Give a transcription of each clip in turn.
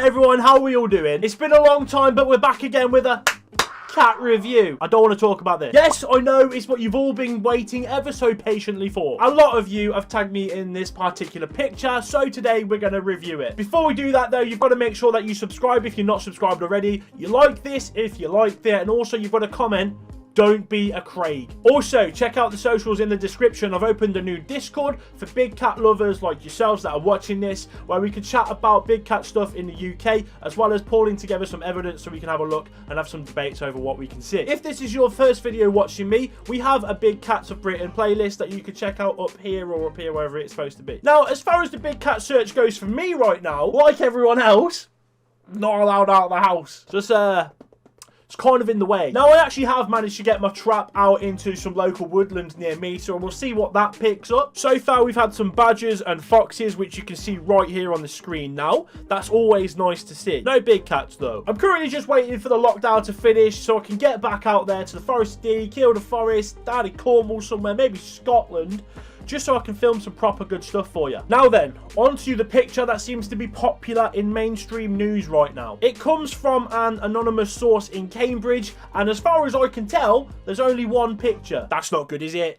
Right everyone, how are we all doing? It's been a long time, but we're back again with a cat review. I don't want to talk about this. Yes, I know it's what you've all been waiting ever so patiently for. A lot of you have tagged me in this particular picture, so today we're going to review it. Before we do that though, you've got to make sure that you subscribe if you're not subscribed already. You like this if you like that, and also you've got to comment, "Don't be a Craig." Also, check out the socials in the description. I've opened a new Discord for big cat lovers like yourselves that are watching this, where we can chat about big cat stuff in the UK, as well as pulling together some evidence so we can have a look and have some debates over what we can see. If this is your first video watching me, we have a Big Cats of Britain playlist that you can check out up here or up here, wherever it's supposed to be. Now, as far as the big cat search goes for me right now, like everyone else, not allowed out of the house. Just, it's kind of in the way. Now, I actually have managed to get my trap out into some local woodlands near me, so we'll see what that picks up. So far, we've had some badgers and foxes, which you can see right here on the screen now. That's always nice to see. No big cats, though. I'm currently just waiting for the lockdown to finish so I can get back out there to the Forest D, kill the forest, down in Cornwall somewhere, maybe Scotland, just so I can film some proper good stuff for you. Now then, onto the picture that seems to be popular in mainstream news right now. It comes from an anonymous source in Cambridge, and as far as I can tell, there's only one picture. That's not good, is it?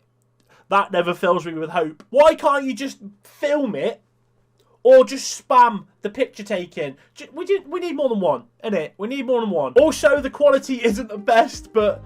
That never fills me with hope. Why can't you just film it, or just spam the picture taking? We need more than one, innit? We need more than one. Also, the quality isn't the best, but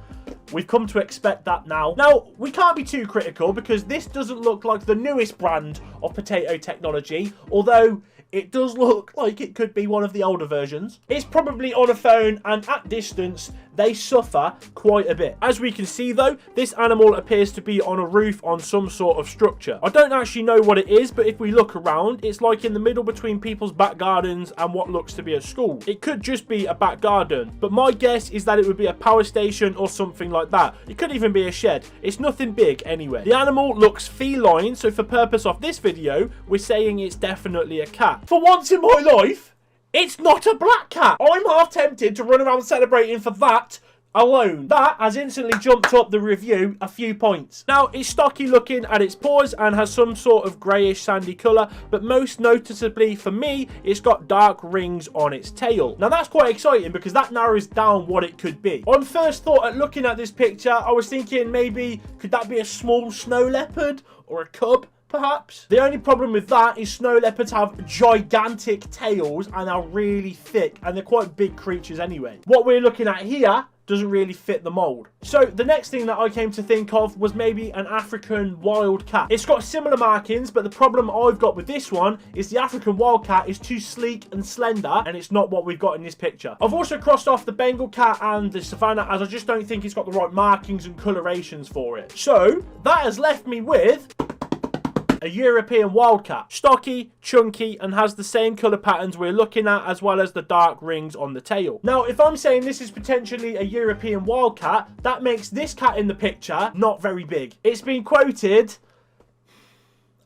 we've come to expect that now. Now, we can't be too critical because this doesn't look like the newest brand of potato technology, although it does look like it could be one of the older versions. It's probably on a phone, and at distance, they suffer quite a bit. As we can see though, this animal appears to be on a roof on some sort of structure. I don't actually know what it is, but if we look around, it's like in the middle between people's back gardens and what looks to be a school. It could just be a back garden, but my guess is that it would be a power station or something like that. It could even be a shed. It's nothing big anyway. The animal looks feline, so for purpose of this video, we're saying it's definitely a cat. For once in my life, it's not a black cat. I'm half tempted to run around celebrating for that alone. That has instantly jumped up the review a few points. Now, it's stocky looking at its paws and has some sort of greyish sandy colour, but most noticeably for me, it's got dark rings on its tail. Now, that's quite exciting because that narrows down what it could be. On first thought at looking at this picture, I was thinking maybe could that be a small snow leopard or a cub? Perhaps. The only problem with that is snow leopards have gigantic tails and are really thick, and they're quite big creatures anyway. What we're looking at here doesn't really fit the mold. So the next thing that I came to think of was maybe an African wild cat. It's got similar markings, but the problem I've got with this one is the African wild cat is too sleek and slender, and it's not what we've got in this picture. I've also crossed off the Bengal cat and the Savannah, as I just don't think it's got the right markings and colorations for it. So that has left me with a European wildcat. Stocky, chunky, and has the same colour patterns we're looking at, as well as the dark rings on the tail. Now, if I'm saying this is potentially a European wildcat, that makes this cat in the picture not very big. It's been quoted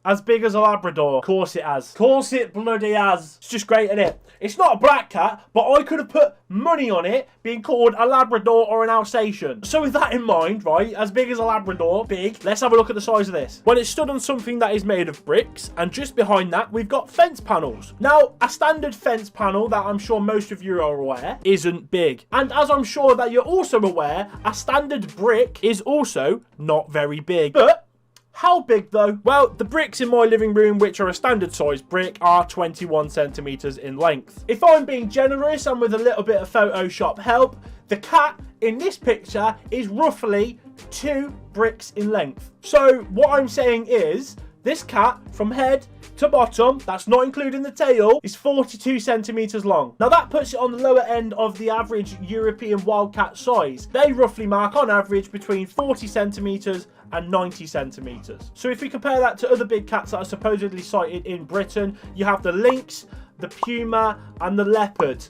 as big as a Labrador. Of course it has. Of course it bloody has. It's just great, isn't it? It's not a black cat, but I could have put money on it being called a Labrador or an Alsatian. So with that in mind, right, as big as a Labrador, big, let's have a look at the size of this. Well, it's stood on something that is made of bricks, and just behind that, we've got fence panels. Now, a standard fence panel that I'm sure most of you are aware isn't big. And as I'm sure that you're also aware, a standard brick is also not very big. But how big though? Well, the bricks in my living room, which are a standard size brick, are 21 centimeters in length. If I'm being generous and with a little bit of Photoshop help, the cat in this picture is roughly 2 bricks in length. So what I'm saying is, this cat from head to bottom, that's not including the tail, is 42 centimeters long. Now that puts it on the lower end of the average European wildcat size. They roughly mark on average between 40 centimeters and 90 centimeters. So if we compare that to other big cats that are supposedly sighted in Britain, you have the lynx, the puma, and the leopard.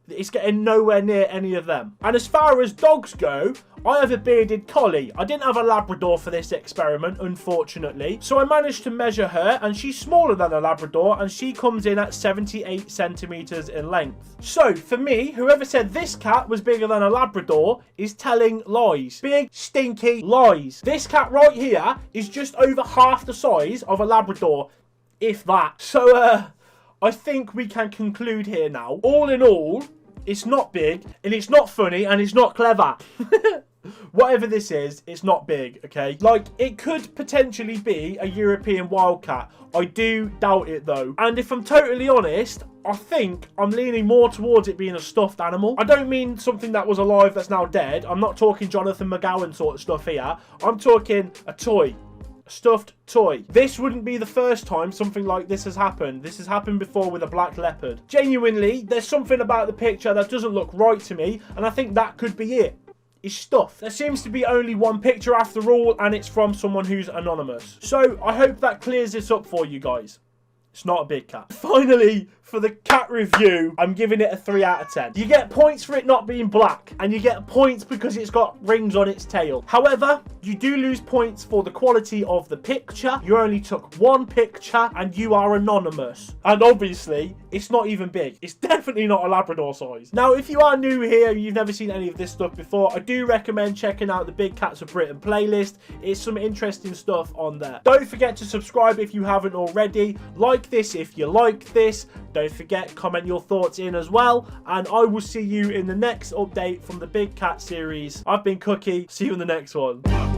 It's getting nowhere near any of them. And as far as dogs go, I have a bearded collie. I didn't have a Labrador for this experiment, unfortunately. So I managed to measure her, and she's smaller than a Labrador, and she comes in at 78 centimeters in length. So for me, whoever said this cat was bigger than a Labrador is telling lies. Big, stinky lies. This cat right here is just over half the size of a Labrador, if that. So, I think we can conclude here now. All in all, it's not big, and it's not funny, and it's not clever. Whatever this is, it's not big, okay? Like, it could potentially be a European wildcat. I do doubt it, though. And if I'm totally honest, I think I'm leaning more towards it being a stuffed animal. I don't mean something that was alive that's now dead. I'm not talking Jonathan McGowan sort of stuff here. I'm talking a toy. Stuffed toy. This wouldn't be the first time something like this has happened. This has happened before with a black leopard. Genuinely, there's something about the picture that doesn't look right to me, and I think that could be it. Is stuff. There seems to be only one picture after all, and it's from someone who's anonymous. So I hope that clears this up for you guys. It's not a big cat. Finally, for the cat review, I'm giving it a 3 out of 10. You get points for it not being black, and you get points because it's got rings on its tail. However, you do lose points for the quality of the picture. You only took one picture, and you are anonymous. And obviously, it's not even big. It's definitely not a Labrador size. Now, if you are new here, you've never seen any of this stuff before, I do recommend checking out the Big Cats of Britain playlist. It's some interesting stuff on there. Don't forget to subscribe if you haven't already. Like this if you like this. Don't forget, comment your thoughts in as well. And I will see you in the next update from the Big Cat series. I've been Cookie. See you in the next one.